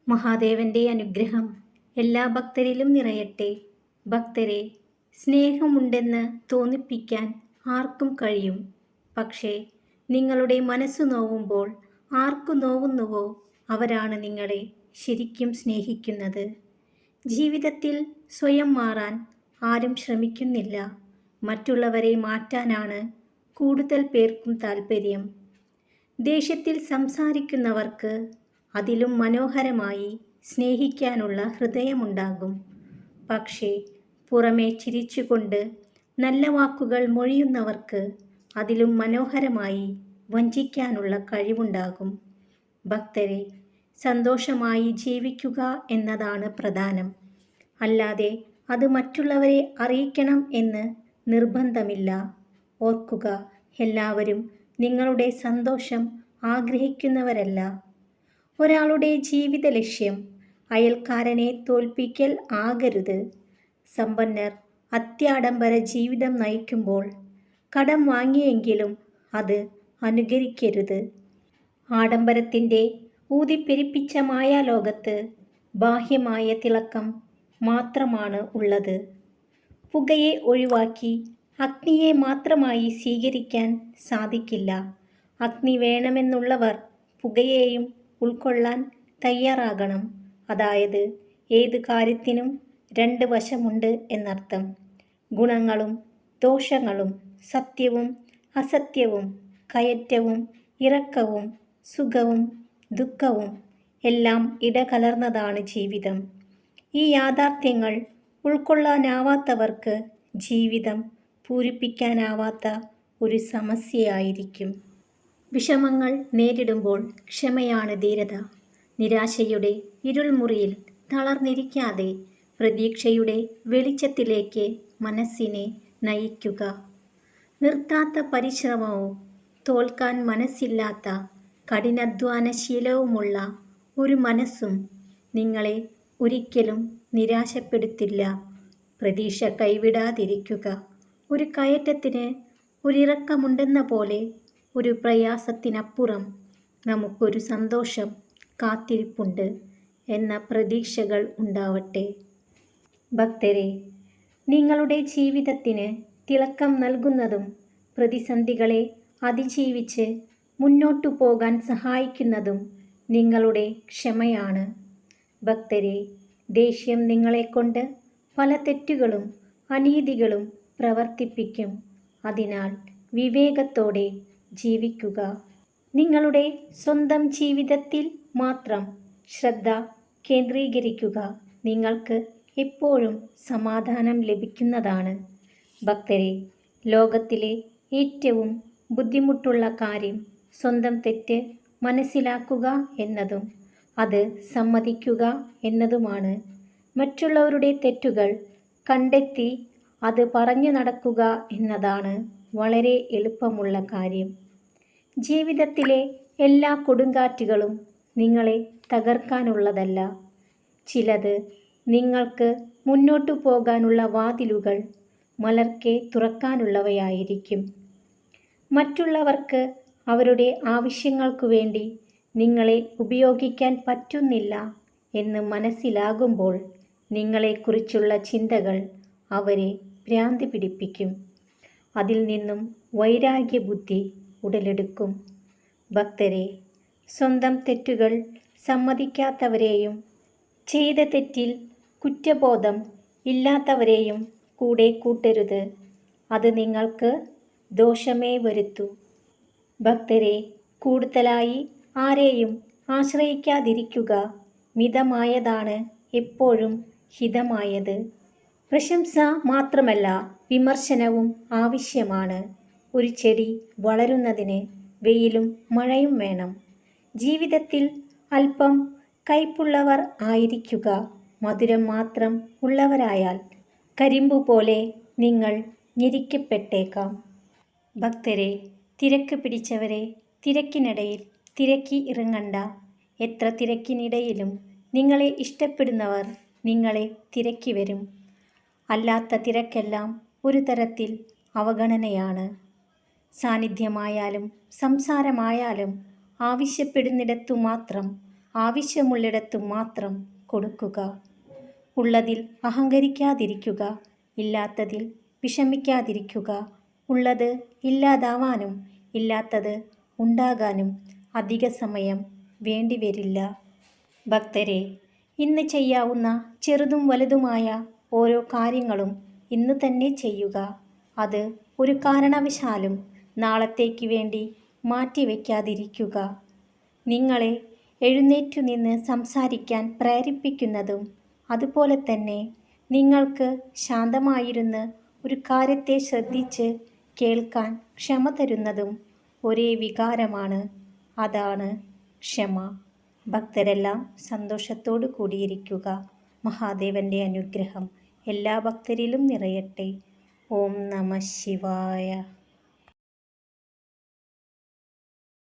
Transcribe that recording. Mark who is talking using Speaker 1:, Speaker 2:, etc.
Speaker 1: മഹാദേവന്റെ അനുഗ്രഹം എല്ലാ ഭക്തരിലും നിറയട്ടെ. ഭക്തരെ, സ്നേഹമുണ്ടെന്ന് തോന്നിപ്പിക്കാൻ ആർക്കും കഴിയും. പക്ഷേ നിങ്ങളുടെ മനസ്സു നോവുമ്പോൾ ആർക്കു നോവുന്നുവോ അവരാണ് നിങ്ങളെ ശരിക്കും സ്നേഹിക്കുന്നത്. ജീവിതത്തിൽ സ്വയം മാറാൻ ആരും ശ്രമിക്കുന്നില്ല. മറ്റുള്ളവരെ മാറ്റാനാണ് കൂടുതൽ പേർക്കും താൽപ്പര്യം. ദേഷ്യത്തിൽ സംസാരിക്കുന്നവർക്ക് അതിലും മനോഹരമായി സ്നേഹിക്കാനുള്ള ഹൃദയമുണ്ടാകും. പക്ഷേ പുറമേ ചിരിച്ചുകൊണ്ട് നല്ല വാക്കുകൾ മൊഴിയുന്നവർക്ക് അതിലും മനോഹരമായി വഞ്ചിക്കാനുള്ള കഴിവുണ്ടാകും. ഭക്തരെ, സന്തോഷമായി ജീവിക്കുക എന്നതാണ് പ്രധാനം. അല്ലാതെ അത് മറ്റുള്ളവരെ അറിയിക്കണം എന്ന് നിർബന്ധമില്ല. ഓർക്കുക, എല്ലാവരും നിങ്ങളുടെ സന്തോഷം ആഗ്രഹിക്കുന്നവരല്ല. ഒരാളുടെ ജീവിത ലക്ഷ്യം അയൽക്കാരനെ തോൽപ്പിക്കൽ ആകരുത്. സമ്പന്നർ അത്യാഡംബര ജീവിതം നയിക്കുമ്പോൾ കടം വാങ്ങിയെങ്കിലും അത് അനുകരിക്കരുത്. ആഡംബരത്തിൻ്റെ ഊതിപ്പെരുപ്പിച്ച മായാലോകത്ത് ബാഹ്യമായ തിളക്കം മാത്രമാണ് ഉള്ളത്. പുകയെ ഒഴിവാക്കി അഗ്നിയെ മാത്രമായി സ്വീകരിക്കാൻ സാധിക്കില്ല. അഗ്നി വേണമെന്നുള്ളവർ പുകയെയും ഉൾക്കൊള്ളാൻ തയ്യാറാകണം. അതായത് ഏത് കാര്യത്തിനും രണ്ട് വശമുണ്ട് എന്നർത്ഥം. ഗുണങ്ങളും ദോഷങ്ങളും, സത്യവും അസത്യവും, കയറ്റവും ഇറക്കവും, സുഖവും ദുഃഖവും എല്ലാം ഇടകലർന്നതാണ് ജീവിതം. ഈ യാഥാർത്ഥ്യങ്ങൾ ഉൾക്കൊള്ളാനാവാത്തവർക്ക് ജീവിതം പൂരിപ്പിക്കാനാവാത്ത ഒരു സമസ്യയായിരിക്കും. വിഷമങ്ങൾ നേരിടുമ്പോൾ ക്ഷമയാണ് ധീരത. നിരാശയുടെ ഇരുൾമുറിയിൽ തളർന്നിരിക്കാതെ പ്രതീക്ഷയുടെ വെളിച്ചത്തിലേക്ക് മനസ്സിനെ നയിക്കുക. നിർത്താത്ത പരിശ്രമവും തോൽക്കാൻ മനസ്സില്ലാത്ത കഠിനാധ്വാനശീലവുമുള്ള ഒരു മനസ്സും നിങ്ങളെ ഒരിക്കലും നിരാശപ്പെടുത്തില്ല. പ്രതീക്ഷ കൈവിടാതിരിക്കുക. ഒരു കയറ്റത്തിന് ഒരിറക്കമുണ്ടെന്ന പോലെ ഒരു പ്രയാസത്തിനപ്പുറം നമുക്കൊരു സന്തോഷം കാത്തിരിപ്പുണ്ട് എന്ന പ്രതീക്ഷകൾ ഉണ്ടാവട്ടെ. ഭക്തരെ, നിങ്ങളുടെ ജീവിതത്തിന് തിളക്കം നൽകുന്നതും പ്രതിസന്ധികളെ അതിജീവിച്ച് മുന്നോട്ടു പോകാൻ സഹായിക്കുന്നതും നിങ്ങളുടെ ക്ഷമയാണ്. ഭക്തരെ, ദേഷ്യം നിങ്ങളെക്കൊണ്ട് പല തെറ്റുകളും അനീതികളും പ്രവർത്തിപ്പിക്കും. അതിനാൽ വിവേകത്തോടെ ജീവിക്കുക. നിങ്ങളുടെ സ്വന്തം ജീവിതത്തിൽ മാത്രം ശ്രദ്ധ കേന്ദ്രീകരിക്കുക. നിങ്ങൾക്ക് എപ്പോഴും സമാധാനം ലഭിക്കുന്നതാണ്. ഭക്തരെ, ലോകത്തിലെ ഏറ്റവും ബുദ്ധിമുട്ടുള്ള കാര്യം സ്വന്തം തെറ്റ് മനസ്സിലാക്കുക എന്നതും അത് സമ്മതിക്കുക എന്നതുമാണ്. മറ്റുള്ളവരുടെ തെറ്റുകൾ കണ്ടെത്തി അത് പറഞ്ഞു നടക്കുക എന്നതാണ് വളരെ എളുപ്പമുള്ള കാര്യം. ജീവിതത്തിലെ എല്ലാ കൊടുങ്കാറ്റുകളും നിങ്ങളെ തകർക്കാനുള്ളതല്ല. ചിലത് നിങ്ങൾക്ക് മുന്നോട്ടു പോകാനുള്ള വാതിലുകൾ മലർക്കെ തുറക്കാനുള്ളവയായിരിക്കും. മറ്റുള്ളവർക്ക് അവരുടെ ആവശ്യങ്ങൾക്കു വേണ്ടി നിങ്ങളെ ഉപയോഗിക്കാൻ പറ്റുന്നില്ല എന്ന് മനസ്സിലാകുമ്പോൾ നിങ്ങളെക്കുറിച്ചുള്ള ചിന്തകൾ അവരെ ഭ്രാന്തി പിടിപ്പിക്കും. അതിൽ നിന്നും വൈരാഗ്യബുദ്ധി ഉടലെടുക്കും. ഭക്തരെ, സ്വന്തം തെറ്റുകൾ സമ്മതിക്കാത്തവരെയും ചെയ്ത തെറ്റിൽ കുറ്റബോധം ഇല്ലാത്തവരെയും കൂടെ കൂട്ടരുത്. അത് നിങ്ങൾക്ക് ദോഷമേ വരുത്തൂ. ഭക്തരെ, കൂടുതലായി ആരെയും ആശ്രയിക്കാതിരിക്കുക. മിതമായതാണ് എപ്പോഴും ഹിതമായത്. പ്രശംസ മാത്രമല്ല, വിമർശനവും ആവശ്യമാണ്. ഒരു ചെടി വളരുന്നതിന് വെയിലും മഴയും വേണം. ജീവിതത്തിൽ അല്പം കയ്പുള്ളവർ ആയിരിക്കുക. മധുരം മാത്രം ഉള്ളവരായാൽ കരിമ്പു പോലെ നിങ്ങൾ ഞെരിക്കപ്പെട്ടേക്കാം. ഭക്തരെ, തിരക്ക് പിടിച്ചവരെ തിരക്കിനിടയിൽ തിരക്കി ഇറങ്ങണ്ട. എത്ര തിരക്കിനിടയിലും നിങ്ങളെ ഇഷ്ടപ്പെടുന്നവർ നിങ്ങളെ തിരക്കി വരും. അല്ലാത്ത തിരക്കെല്ലാം ഒരു തരത്തിൽ അവഗണനയാണ്. സാന്നിധ്യമായാലും സംസാരമായാലും ആവശ്യപ്പെടുന്നിടത്തു മാത്രം ആവശ്യമുള്ളിടത്തു മാത്രം കൊടുക്കുക. ഉള്ളതിൽ അഹങ്കരിക്കാതിരിക്കുക, ഇല്ലാത്തതിൽ വിഷമിക്കാതിരിക്കുക. ഉള്ളത് ഇല്ലാതാവാനും ഇല്ലാത്തത് ഉണ്ടാകാനും അധിക സമയം വേണ്ടിവരില്ല. ഭക്തരെ, ഇന്ന് ചെയ്യാവുന്ന ചെറുതും വലുതുമായ ഓരോ കാര്യങ്ങളും ഇന്ന് തന്നെ ചെയ്യുക. അത് ഒരു കാരണവശാലും നാളത്തേക്ക് വേണ്ടി മാറ്റിവെക്കാതിരിക്കുക. നിങ്ങളെ എഴുന്നേറ്റു നിന്ന് സംസാരിക്കാൻ പ്രേരിപ്പിക്കുന്നതും അതുപോലെ തന്നെ നിങ്ങൾക്ക് ശാന്തമായിരുന്ന് ഒരു കാര്യത്തെ ശ്രദ്ധിച്ച് കേൾക്കാൻ ക്ഷമ തരുന്നതും ഒരേ വികാരമാണ്. അതാണ് ക്ഷമ. ഭക്തരെല്ലാം സന്തോഷത്തോടു കൂടിയിരിക്കുക. മഹാദേവൻ്റെ അനുഗ്രഹം എല്ലാ ഭക്തരിലും നിറയട്ടെ. ഓം നമഃ ശിവായ.